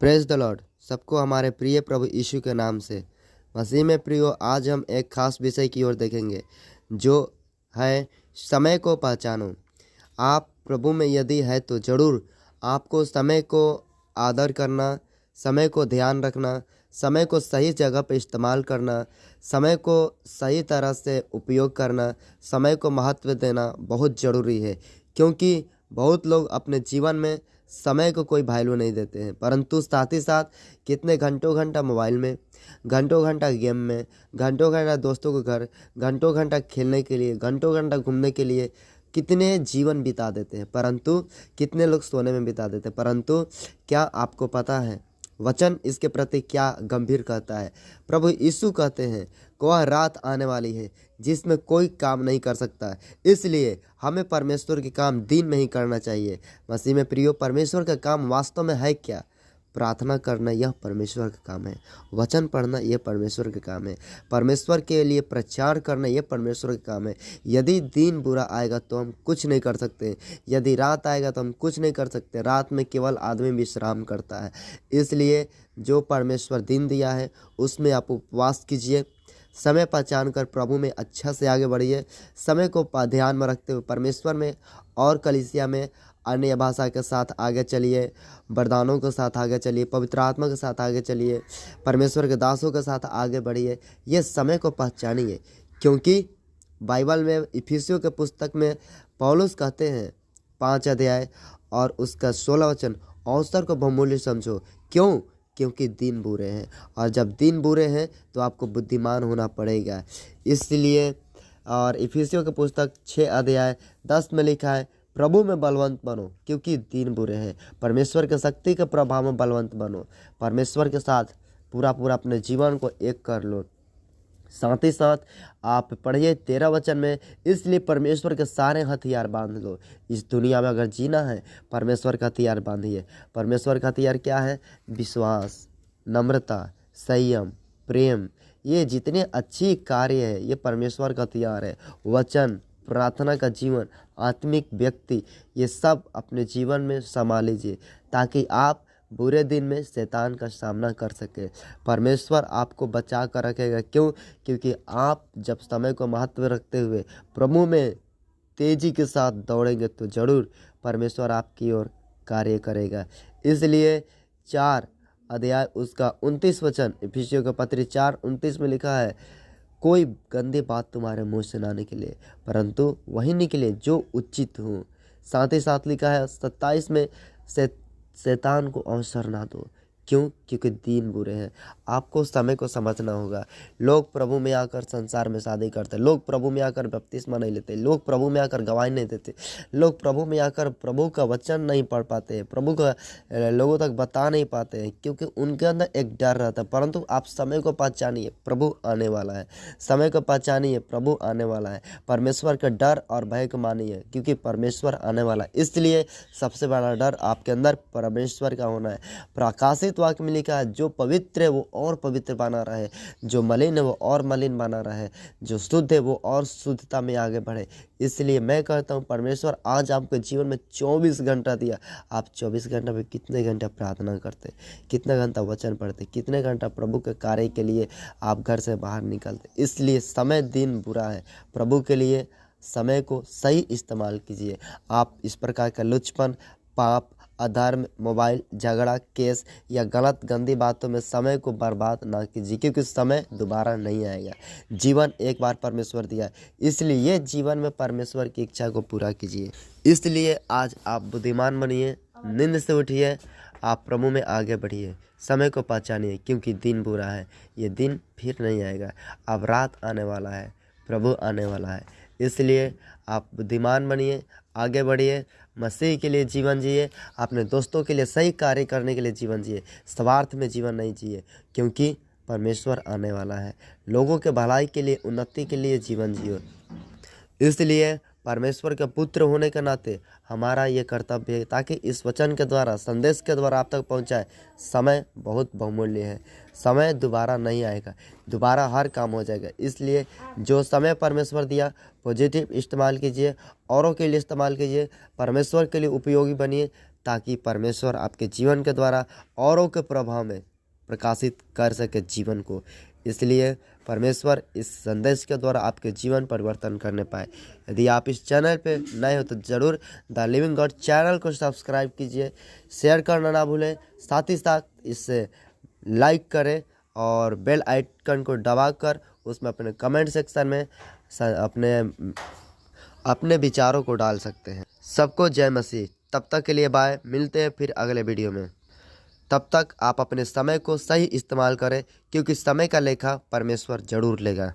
Praise the Lord. सबको हमारे प्रिय प्रभु यीशु के नाम से मसीह में प्रियो, आज हम एक खास विषय की ओर देखेंगे जो है समय को पहचानो। आप प्रभु में यदि है तो जरूर आपको समय को आदर करना, समय को ध्यान रखना, समय को सही जगह पर इस्तेमाल करना, समय को सही तरह से उपयोग करना, समय को महत्व देना बहुत ज़रूरी है। क्योंकि बहुत लोग अपने जीवन में समय को कोई वैल्यू नहीं देते हैं, परंतु साथ ही साथ कितने घंटों घंटा मोबाइल में, घंटों घंटा गेम में, घंटों घंटा दोस्तों के घर, घंटों घंटा खेलने के लिए, घंटों घंटा घूमने के लिए कितने जीवन बिता देते हैं, परंतु कितने लोग सोने में बिता देते हैं। परंतु क्या आपको पता है वचन इसके प्रति क्या गंभीर कहता है? प्रभु यीशु कहते हैं कि वह रात आने वाली है जिसमें कोई काम नहीं कर सकता है, इसलिए हमें परमेश्वर के काम दिन में ही करना चाहिए। मसीह में प्रियो, परमेश्वर का काम वास्तव में है क्या? प्रार्थना करना यह परमेश्वर का काम है, वचन पढ़ना यह परमेश्वर का काम है, परमेश्वर के लिए प्रचार करना यह परमेश्वर का काम है। यदि दिन बुरा आएगा तो हम कुछ नहीं कर सकते, यदि रात आएगा तो हम कुछ नहीं कर सकते। रात में केवल आदमी विश्राम करता है, इसलिए जो परमेश्वर दिन दिया है उसमें आप उपवास कीजिए, समय पहचान कर प्रभु में अच्छा से आगे बढ़िए। समय को ध्यान में रखते हुए परमेश्वर में और कलीसिया में अन्य भाषा के साथ आगे चलिए, वरदानों के साथ आगे चलिए, पवित्र आत्मा के साथ आगे चलिए, परमेश्वर के दासों के साथ आगे बढ़िए। ये समय को पहचानिए, क्योंकि बाइबल में इफिसियों के पुस्तक में पौलुस कहते हैं 5 अध्याय और उसका 16 वचन, अवसर को बहुमूल्य समझो। क्यों? क्योंकि दिन बुरे हैं, और जब दिन बुरे हैं तो आपको बुद्धिमान होना पड़ेगा। इसलिए और इफिसियों की पुस्तक 6 अध्याय 10 में लिखा है, प्रभु में बलवंत बनो क्योंकि दिन बुरे हैं। परमेश्वर के शक्ति के प्रभाव में बलवंत बनो, परमेश्वर के साथ पूरा अपने जीवन को एक कर लो। साथ ही साथ आप पढ़िए 13 वचन में, इसलिए परमेश्वर के सारे हथियार बांध लो। इस दुनिया में अगर जीना है परमेश्वर का हथियार बांधिए। परमेश्वर का हथियार क्या है? विश्वास, नम्रता, संयम, प्रेम। ये जितने अच्छी कार्य है ये परमेश्वर का हथियार है। वचन, प्रार्थना का जीवन, आत्मिक व्यक्ति, ये सब अपने जीवन में संभाल लीजिए ताकि आप बुरे दिन में शैतान का सामना कर सके। परमेश्वर आपको बचा कर रखेगा। क्यों? क्योंकि आप जब समय को महत्व रखते हुए प्रभु में तेजी के साथ दौड़ेंगे तो जरूर परमेश्वर आपकी ओर कार्य करेगा। इसलिए 4 अध्याय उसका 29 वचन, इफिसियों का पत्री 4:29 में लिखा है, कोई गंदी बात तुम्हारे मुंह से ना निकले, परंतु वही निकले जो उचित हो। साथ ही साथ लिखा है 27 में, शैतान को अवसर ना दो। क्यों? क्योंकि दिन बुरे हैं। आपको समय को समझना होगा। लोग प्रभु में आकर संसार में शादी करते, लोग प्रभु में आकर बपतिस्मा नहीं लेते, लोग प्रभु में आकर गवाही नहीं देते, लोग प्रभु में आकर प्रभु का वचन नहीं पढ़ पाते, प्रभु का लोगों तक बता नहीं पाते हैं, क्योंकि उनके अंदर एक डर रहता है। परंतु आप समय को पहचानिए, प्रभु आने वाला है। समय को पहचानिए, प्रभु आने वाला है। परमेश्वर का डर और भय को मानिए, क्योंकि परमेश्वर आने वाला है। इसलिए सबसे बड़ा डर आपके अंदर परमेश्वर का होना है। प्रकाशित वाक्य में लिखा है, जो पवित्र है वो और पवित्र बना रहे, जो मलिन है वो और मलिन बना रहे, जो शुद्ध है वो और शुद्धता में आगे बढ़े। इसलिए मैं कहता हूँ परमेश्वर आज आपके जीवन में 24 घंटा दिया। आप 24 घंटा में कितने घंटा प्रार्थना करते, कितने घंटा वचन पढ़ते, कितने घंटा प्रभु के कार्य के लिए आप घर से बाहर निकलते। इसलिए समय दिन बुरा है, प्रभु के लिए समय को सही इस्तेमाल कीजिए। आप इस प्रकार का लुचपन, पाप, अधर्म, मोबाइल, झगड़ा, केस या गलत गंदी बातों में समय को बर्बाद ना कीजिए, क्योंकि समय दोबारा नहीं आएगा। जीवन एक बार परमेश्वर दिया है, इसलिए ये जीवन में परमेश्वर की इच्छा को पूरा कीजिए। इसलिए आज आप बुद्धिमान बनिए, नींद से उठिए, आप प्रभु में आगे बढ़िए, समय को पहचानिए, क्योंकि दिन बुरा है, ये दिन फिर नहीं आएगा। अब रात आने वाला है, प्रभु आने वाला है। इसलिए आप बुद्धिमान बनिए, आगे बढ़िए, मसीह के लिए जीवन जिए, अपने दोस्तों के लिए सही कार्य करने के लिए जीवन जिए, स्वार्थ में जीवन नहीं जिए, क्योंकि परमेश्वर आने वाला है। लोगों के भलाई के लिए, उन्नति के लिए जीवन जियो। इसलिए परमेश्वर के पुत्र होने के नाते हमारा ये कर्तव्य है, ताकि इस वचन के द्वारा, संदेश के द्वारा आप तक पहुंचाए। समय बहुत बहुमूल्य है, समय दोबारा नहीं आएगा, दोबारा हर काम हो जाएगा। इसलिए जो समय परमेश्वर दिया पॉजिटिव इस्तेमाल कीजिए, औरों के लिए इस्तेमाल कीजिए, परमेश्वर के लिए उपयोगी बनिए, ताकि परमेश्वर आपके जीवन के द्वारा औरों के प्रभाव में प्रकाशित कर सके जीवन को। इसलिए परमेश्वर इस संदेश के द्वारा आपके जीवन परिवर्तन करने पाए। यदि आप इस चैनल पे नए हो तो ज़रूर द लिविंग गॉड चैनल को सब्सक्राइब कीजिए, शेयर करना ना भूलें, साथ ही साथ इसे लाइक करें और बेल आइकन को दबाकर उसमें अपने कमेंट सेक्शन में अपने विचारों को डाल सकते हैं। सबको जय मसीह। तब तक के लिए बाय, मिलते हैं फिर अगले वीडियो में। तब तक आप अपने समय को सही इस्तेमाल करें, क्योंकि समय का लेखा परमेश्वर जरूर लेगा।